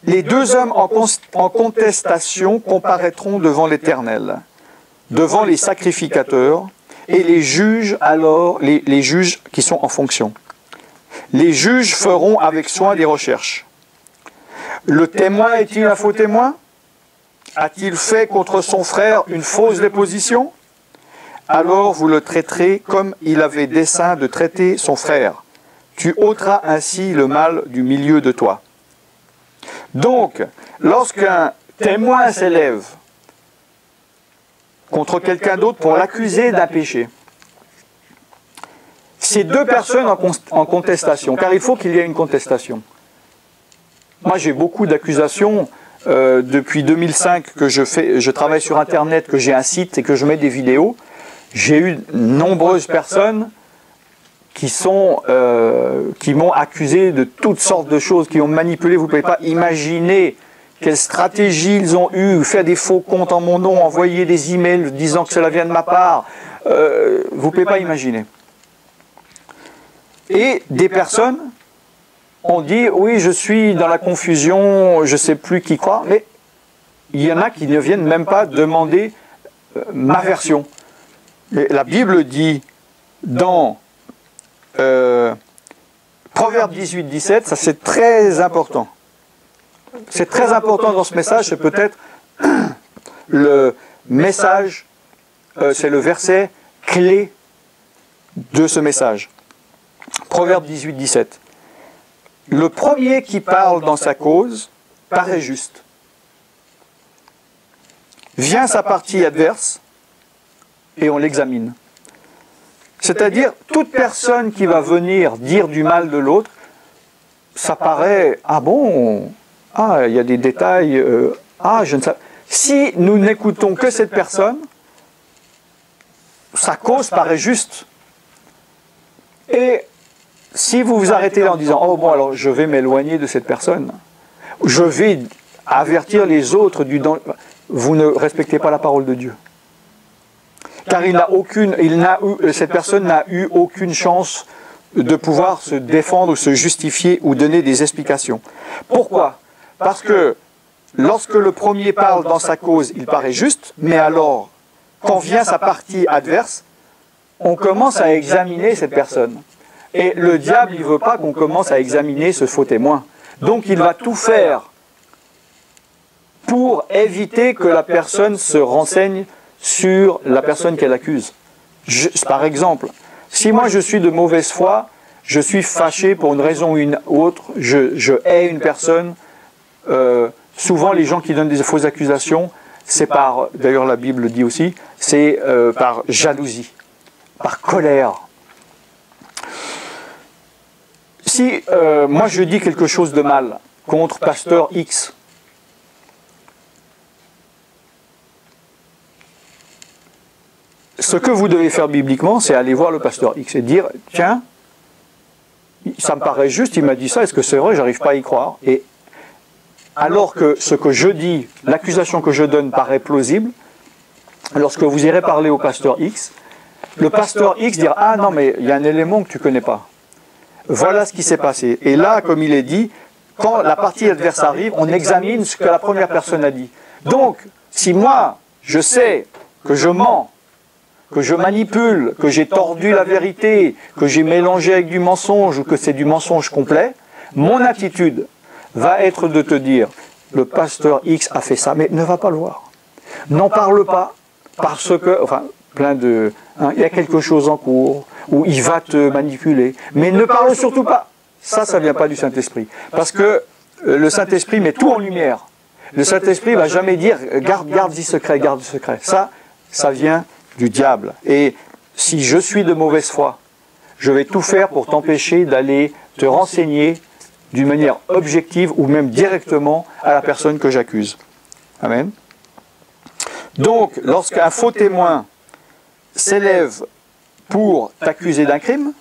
les deux hommes en contestation comparaîtront devant l'Éternel, devant les sacrificateurs, et les juges alors, les juges qui sont en fonction. Les juges feront avec soin des recherches. Le témoin est-il un faux témoin? A-t-il fait contre son frère une fausse déposition? Alors vous le traiterez comme il avait dessein de traiter son frère. Tu ôteras ainsi le mal du milieu de toi. Donc, lorsqu'un témoin s'élève contre quelqu'un d'autre pour l'accuser d'un péché, c'est deux personnes en contestation, car il faut qu'il y ait une contestation. Moi, j'ai beaucoup d'accusations depuis 2005 que je travaille sur Internet, que j'ai un site et que je mets des vidéos. J'ai eu nombreuses personnes qui m'ont accusé de toutes sortes de choses, qui ont manipulé. Vous ne pouvez pas imaginer quelle stratégie ils ont eu, faire des faux comptes en mon nom, envoyer des emails disant que cela vient de ma part. Vous ne pouvez pas imaginer. Et des personnes ont dit, oui, je suis dans la confusion, je ne sais plus qui croire, mais il y en a qui ne viennent même pas demander ma version. Et la Bible dit dans Proverbe 18, 17, ça c'est très important. C'est très important dans ce message, c'est peut-être le message, c'est le verset clé de ce message. Proverbe 18, 17. Le premier qui parle dans sa cause paraît juste. Vient sa partie adverse et on l'examine. C'est-à-dire, toute personne qui va venir dire du mal de l'autre, ça paraît, ah bon, ah, il y a des détails, ah, je ne sais pas. Si nous n'écoutons que cette personne, sa cause paraît juste. Et si vous vous arrêtez là en disant, oh bon, alors je vais m'éloigner de cette personne, je vais avertir les autres du danger, vous ne respectez pas la parole de Dieu. Car cette personne n'a eu aucune chance de pouvoir se défendre, se justifier ou donner des explications. Pourquoi? Parce que lorsque le premier parle dans sa cause, il paraît juste, mais alors, quand vient sa partie adverse, on commence à examiner cette personne. Et le diable, il ne veut pas qu'on commence à examiner ce faux témoin. Donc il va tout faire pour éviter que la personne se renseigne sur la personne qu'elle accuse. Par exemple, si moi je suis de mauvaise foi, je suis fâché pour une raison ou une autre, je hais une personne, souvent les gens qui donnent des fausses accusations, c'est par, d'ailleurs la Bible le dit aussi, c'est par jalousie, par colère. Si moi je dis quelque chose de mal contre pasteur X, ce que vous devez faire bibliquement, c'est aller voir le pasteur X et dire, tiens, ça me paraît juste, il m'a dit ça, est-ce que c'est vrai? J'arrive pas à y croire. Et alors que ce que je dis, l'accusation que je donne paraît plausible, lorsque vous irez parler au pasteur X, le pasteur X dira, ah non, mais il y a un élément que tu ne connais pas. Voilà ce qui s'est passé. Et là, comme il est dit, quand la partie adverse arrive, on examine ce que la première personne a dit. Donc, si moi, je sais que je mens, que je manipule, que j'ai tordu la vérité, que j'ai mélangé avec du mensonge ou que c'est du mensonge complet, mon attitude va être de te dire, le pasteur X a fait ça, mais ne va pas le voir. N'en parle pas, parce que, enfin, plein de... il y a quelque chose en cours, où il va te manipuler, mais ne parle surtout pas. Ça ne vient pas du Saint-Esprit. Parce que le Saint-Esprit met tout en lumière. Le Saint-Esprit ne va jamais dire « garde du secret, garde du secret ». Ça vient du diable. Et si je suis de mauvaise foi, je vais tout faire pour t'empêcher d'aller te renseigner d'une manière objective ou même directement à la personne que j'accuse. Amen. Donc, lorsqu'un faux témoin s'élève pour t'accuser d'un crime,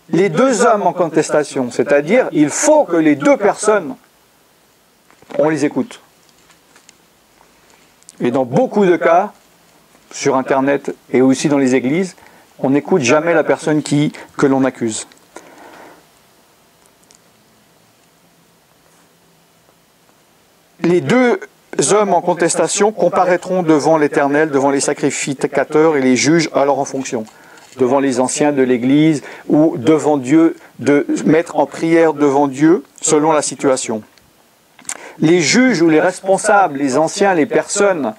les deux hommes en contestation, c'est-à-dire, il faut que les deux personnes, on les écoute. Et dans beaucoup de cas, sur Internet et aussi dans les églises, on n'écoute jamais la personne que l'on accuse. Les deux hommes en contestation comparaîtront devant l'Éternel, devant les sacrificateurs et les juges, alors en fonction, devant les anciens de l'Église ou devant Dieu, de mettre en prière devant Dieu selon la situation. Les juges ou les responsables, les anciens, les personnes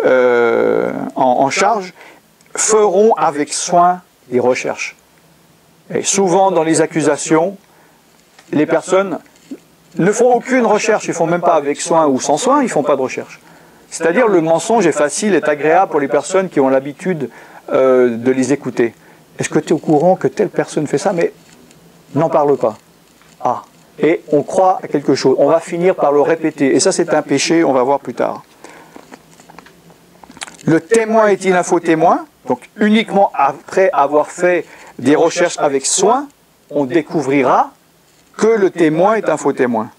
en charge, feront avec soin des recherches. Et souvent dans les accusations, les personnes ne font aucune recherche, ils ne font même pas avec soin ou sans soin, ils ne font pas de recherche. C'est-à-dire le mensonge est facile, est agréable pour les personnes qui ont l'habitude de les écouter. Est-ce que tu es au courant que telle personne fait ça? Mais n'en parle pas. Ah, et on croit à quelque chose, on va finir par le répéter. Et ça c'est un péché, on va voir plus tard. Le témoin est-il un faux témoin? Donc uniquement après avoir fait des recherches avec soin, on découvrira que le témoin est un faux témoin.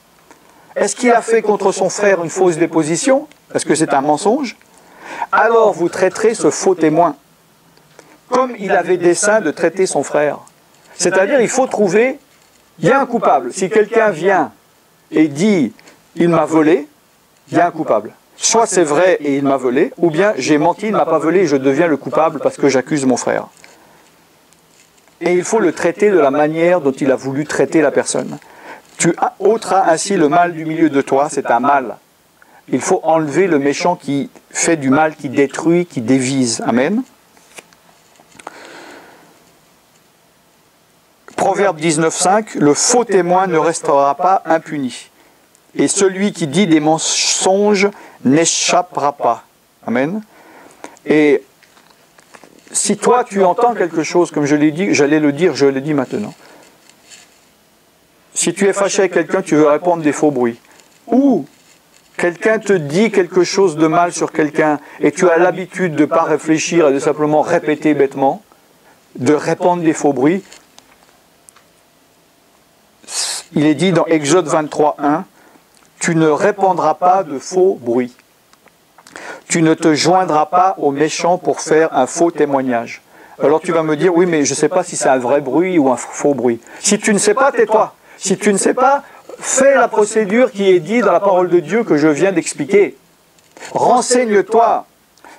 Est-ce qu'il a fait contre son frère une fausse déposition? Est-ce que c'est un mensonge? Alors vous traiterez ce faux témoin comme il avait dessein de traiter son frère. C'est-à-dire, il faut trouver, il y a un coupable. Si quelqu'un vient et dit « il m'a volé », il y a un coupable. Soit c'est vrai et il m'a volé, ou bien j'ai menti, il ne m'a pas volé et je deviens le coupable parce que j'accuse mon frère. Et il faut le traiter de la manière dont il a voulu traiter la personne. Tu ôteras ainsi le mal du milieu de toi, c'est un mal. Il faut enlever le méchant qui fait du mal, qui détruit, qui dévise. Amen. Proverbe 19,5, le faux témoin ne restera pas impuni. Et celui qui dit des mensonges n'échappera pas. Amen. Et si toi tu entends quelque chose, comme je l'ai dit, j'allais le dire, je le dis maintenant. Si tu es fâché avec quelqu'un, tu veux répandre des faux bruits. Ou quelqu'un te dit quelque chose de mal sur quelqu'un et tu as l'habitude de ne pas réfléchir et de simplement répéter bêtement, de répandre des faux bruits. Il est dit dans Exode 23:1, tu ne répandras pas de faux bruits. Tu ne te joindras pas aux méchants pour faire un faux témoignage. Alors tu vas me dire, oui, mais je ne sais pas si c'est un vrai bruit ou un faux bruit. Si tu ne sais pas, tais-toi. Si tu ne sais pas, fais la procédure qui est dite dans la parole de Dieu que je viens d'expliquer. Renseigne-toi.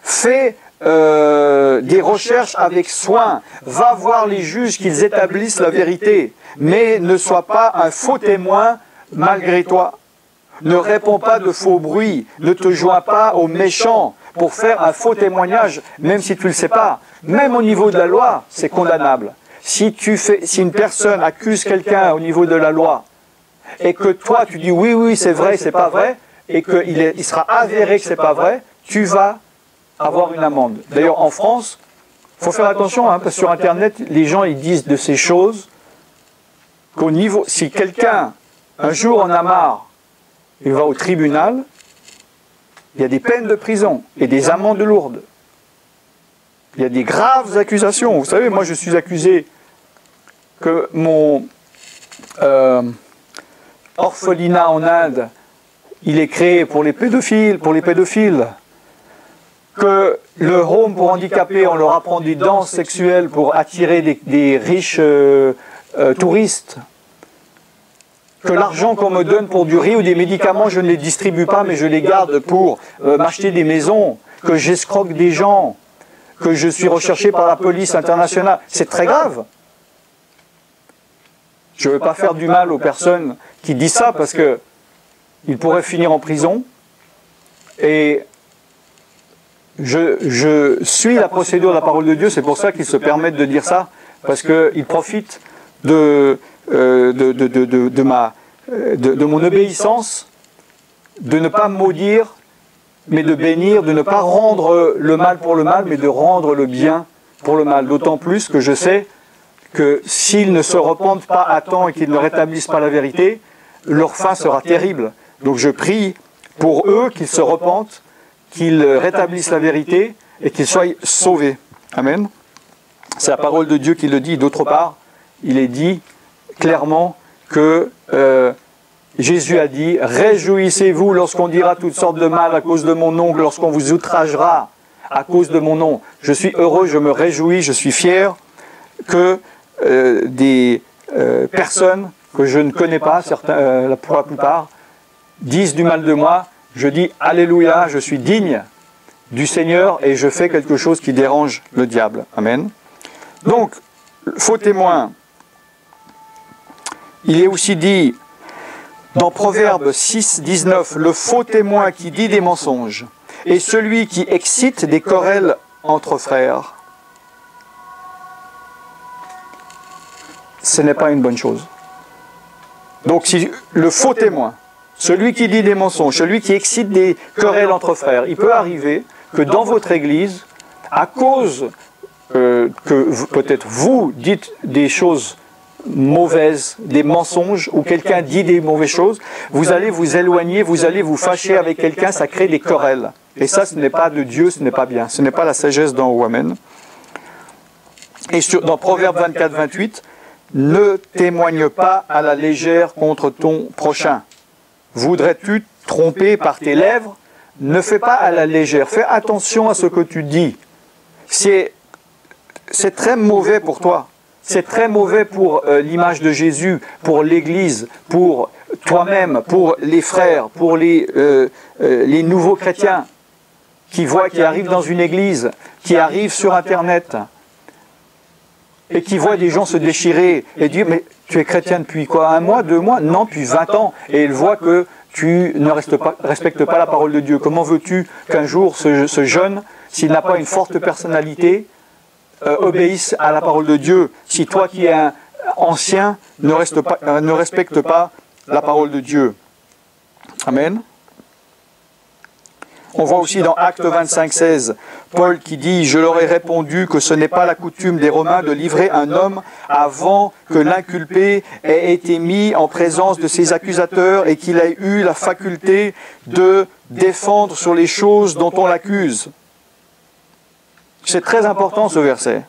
Fais des recherches avec soin. Va voir les juges qu'ils établissent la vérité. Mais ne sois pas un faux témoin malgré toi. Ne réponds pas de faux bruits. Ne te joins pas aux méchants pour faire un faux témoignage, même si tu ne le sais pas. Même au niveau de la loi, c'est condamnable. Si une personne accuse quelqu'un au niveau de la loi, et que toi tu dis oui, c'est vrai, c'est pas vrai, et qu'il sera avéré que c'est pas vrai, tu vas avoir une amende. D'ailleurs, en France, il faut faire attention, parce que sur Internet, les gens ils disent de ces choses qu'au niveau, si quelqu'un, un jour en a marre, il va au tribunal, il y a des peines de prison et des amendes lourdes. Il y a des graves accusations. Vous savez, moi je suis accusé que mon orphelinat en Inde, il est créé pour les pédophiles, que le home pour handicapés, on leur apprend des danses sexuelles pour attirer des riches touristes. que l'argent qu'on me donne pour du riz ou des médicaments, je ne les distribue pas, mais je les garde pour m'acheter des maisons, que j'escroque des gens, que je suis recherché par la police internationale. C'est très grave. Je ne veux pas faire du mal aux personnes qui disent ça, parce qu'ils pourraient finir en prison. Et je suis la procédure de la parole de Dieu, c'est pour ça qu'ils se permettent de dire ça, parce qu'ils profitent de mon obéissance, de ne pas maudire, mais de bénir, de ne pas rendre le mal pour le mal, mais de rendre le bien pour le mal. D'autant plus que je sais que s'ils ne se repentent pas à temps et qu'ils ne rétablissent pas la vérité, leur fin sera terrible. Donc je prie pour eux qu'ils se repentent, qu'ils rétablissent la vérité et qu'ils soient sauvés. Amen. C'est la parole de Dieu qui le dit. D'autre part, il est dit clairement que Jésus a dit « Réjouissez-vous lorsqu'on dira toutes sortes de mal à cause de mon nom, lorsqu'on vous outragera à cause de mon nom. Je suis heureux, je me réjouis, je suis fier que des personnes que je ne connais pas, pour la plupart, disent du mal de moi. Je dis « Alléluia, je suis digne du Seigneur et je fais quelque chose qui dérange le diable. » Amen. Donc, faux témoin. Il est aussi dit dans Proverbes 6, 19, « Le faux témoin qui dit des mensonges et celui qui excite des querelles entre frères. » Ce n'est pas une bonne chose. Donc, si le faux témoin, celui qui dit des mensonges, celui qui excite des querelles entre frères, il peut arriver que dans votre église, à cause que peut-être vous dites des choses mauvaises, des mensonges, ou quelqu'un dit des mauvaises choses, vous allez vous éloigner, vous allez vous fâcher avec quelqu'un, ça crée des querelles. Et ça, ce n'est pas de Dieu, ce n'est pas bien. Ce n'est pas la sagesse d'en haut. Amen. Et dans Proverbe 24, 28, « Ne témoigne pas à la légère contre ton prochain. Voudrais-tu tromper par tes lèvres? Ne fais pas à la légère. Fais attention à ce que tu dis. C'est très mauvais pour toi. C'est très mauvais pour l'image de Jésus, pour l'Église, pour toi-même, pour les frères, pour les nouveaux chrétiens qui arrivent dans une église, qui arrivent sur Internet et qui voient des gens se déchirer et dire « Mais tu es chrétien depuis quoi? 1 mois, 2 mois? Non, depuis 20 ans. » Et ils voient que tu ne respectes pas la parole de Dieu. Comment veux-tu qu'un jour ce jeune, s'il n'a pas une forte personnalité, obéisse à la parole de Dieu, si toi qui es un ancien ne respecte pas la parole de Dieu? Amen. On voit aussi dans Actes 25, 16, Paul qui dit « Je leur ai répondu que ce n'est pas la coutume des Romains de livrer un homme avant que l'inculpé ait été mis en présence de ses accusateurs et qu'il ait eu la faculté de défendre sur les choses dont on l'accuse. » C'est très important ce verset.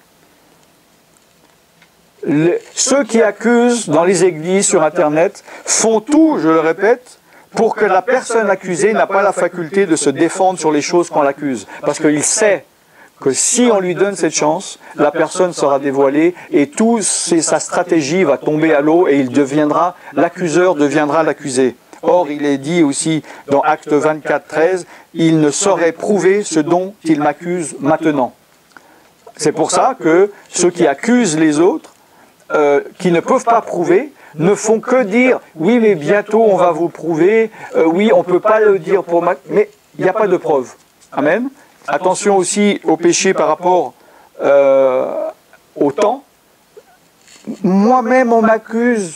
Ceux qui accusent dans les églises, sur Internet, font tout, je le répète, pour que la personne accusée n'a pas la faculté de se défendre sur les choses qu'on l'accuse. Parce qu'il sait que si on lui donne cette chance, la personne sera dévoilée et toute sa stratégie va tomber à l'eau et l'accuseur deviendra l'accusé. Or, il est dit aussi dans Actes 24, 13, « Il ne saurait prouver ce dont il m'accuse maintenant. » C'est pour ça que ceux qui accusent les autres, qui ne peuvent pas prouver, ne font que dire « Oui, mais bientôt on va vous prouver, oui, on ne peut pas le dire pour moi. » Mais il n'y a pas de preuve. Amen. Attention aussi au péché par rapport au temps. Moi-même, on m'accuse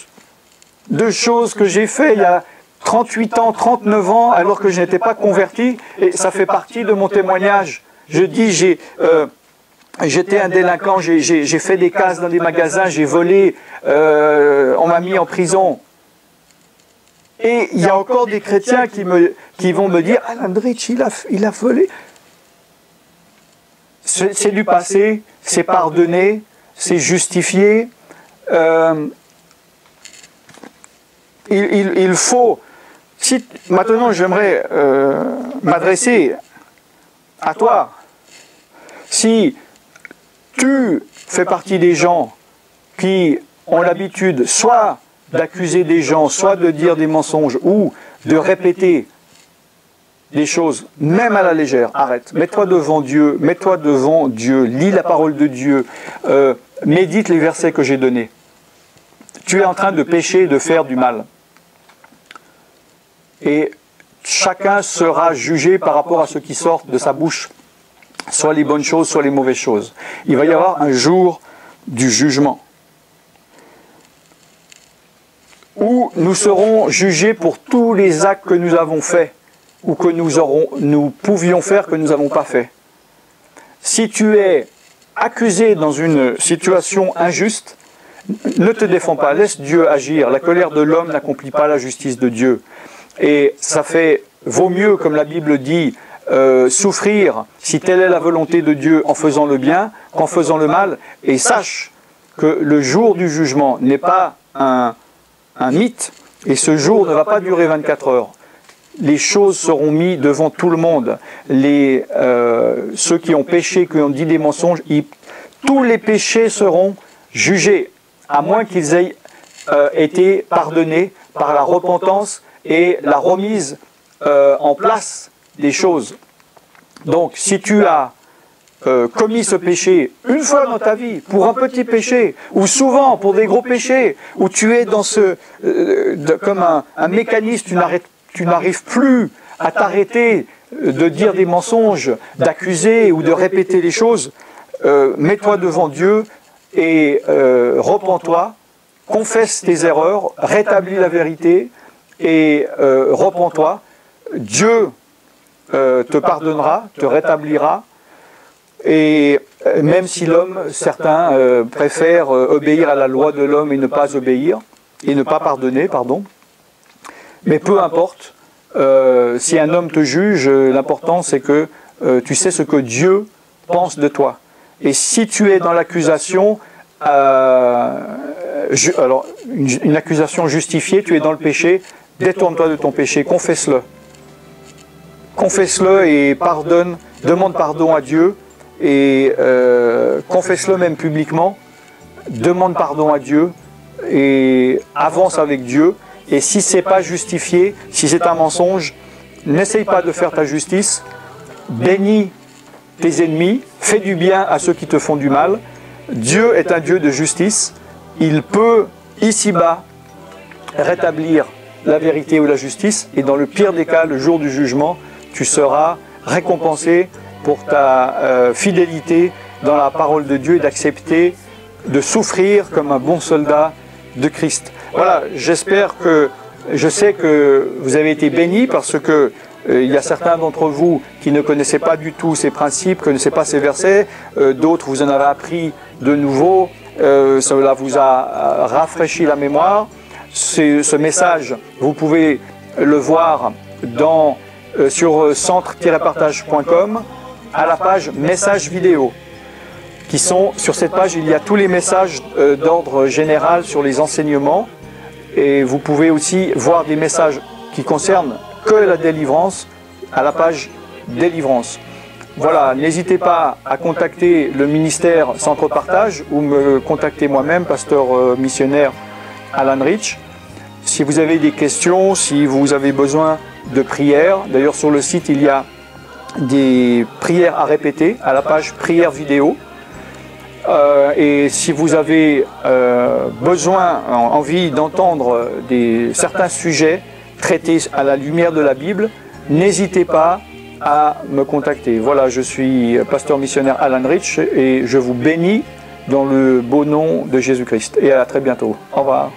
de choses que j'ai fait il y a 38 ans, 39 ans, alors que je n'étais pas converti, et ça fait partie de mon témoignage. Je dis, j'étais un délinquant, j'ai fait des casses dans des magasins, j'ai volé, on m'a mis en prison. Et il y a encore des chrétiens qui vont me dire « Alan Drich, il a volé. » C'est du passé, c'est pardonné, c'est justifié. Il faut... Maintenant, j'aimerais m'adresser à toi. Si tu fais partie des gens qui ont l'habitude soit d'accuser des gens, soit de dire des mensonges ou de répéter des choses, même à la légère, arrête. Mets-toi devant Dieu, lis la parole de Dieu, médite les versets que j'ai donnés. Tu es en train de pécher et de faire du mal. Et chacun sera jugé par rapport à ce qui sort de sa bouche, soit les bonnes choses, soit les mauvaises choses. Il va y avoir un jour du jugement, où nous serons jugés pour tous les actes que nous avons faits, ou que nous pouvions faire que nous n'avons pas fait. Si tu es accusé dans une situation injuste, ne te défends pas, laisse Dieu agir. La colère de l'homme n'accomplit pas la justice de Dieu. Et vaut mieux, comme la Bible dit, souffrir, si telle est la volonté de Dieu, en faisant le bien qu'en faisant le mal. Et sache que le jour du jugement n'est pas un mythe, et ce jour ne va pas durer 24 heures. Les choses seront mises devant tout le monde. Ceux qui ont péché, qui ont dit des mensonges, tous les péchés seront jugés, à moins qu'ils aient été pardonnés par la repentance et la remise en place des choses. Donc, si tu as commis ce péché une fois dans ta vie, pour un petit péché, ou souvent pour des gros péchés, où tu es dans comme un mécanisme, tu n'arrives plus à t'arrêter de dire des mensonges, d'accuser ou de répéter les choses, mets-toi devant Dieu et repens-toi, confesse tes erreurs, rétablis la vérité et repens-toi. Dieu te pardonnera, te rétablira, et même si certains préfèrent obéir à la loi de l'homme et ne pas obéir, et ne pas pardonner, pardon, mais peu importe, si un homme te juge, l'important c'est que tu sais ce que Dieu pense de toi. Et si tu es dans l'accusation, alors une accusation justifiée, tu es dans le péché, détourne-toi de ton péché, confesse-le. Confesse-le et demande pardon à Dieu, et confesse-le même publiquement, demande pardon à Dieu, et avance avec Dieu. Et si ce n'est pas justifié, si c'est un mensonge, n'essaye pas de faire ta justice, bénis tes ennemis, fais du bien à ceux qui te font du mal. Dieu est un Dieu de justice, il peut ici-bas rétablir la vérité ou la justice, et dans le pire des cas, le jour du jugement, tu seras récompensé pour ta fidélité dans la parole de Dieu et d'accepter de souffrir comme un bon soldat de Christ. Voilà, je sais que vous avez été bénis parce que il y a certains d'entre vous qui ne connaissaient pas du tout ces principes, ne connaissaient pas ces versets, d'autres vous en avez appris de nouveau, cela vous a rafraîchi la mémoire. Ce message, vous pouvez le voir sur centre-partage.com à la page messages vidéo. Sur cette page, il y a tous les messages d'ordre général sur les enseignements, et vous pouvez aussi voir des messages qui concernent que la délivrance à la page délivrance. Voilà, n'hésitez pas à contacter le ministère Centre Partage ou me contacter moi-même, pasteur missionnaire Alan Rich. Si vous avez des questions, si vous avez besoin de prières, d'ailleurs sur le site il y a des prières à répéter à la page prière vidéo. Et si vous avez envie d'entendre certains sujets traités à la lumière de la Bible, n'hésitez pas à me contacter. Voilà, je suis pasteur missionnaire Alan Rich et je vous bénis dans le beau nom de Jésus-Christ. Et à très bientôt. Au revoir.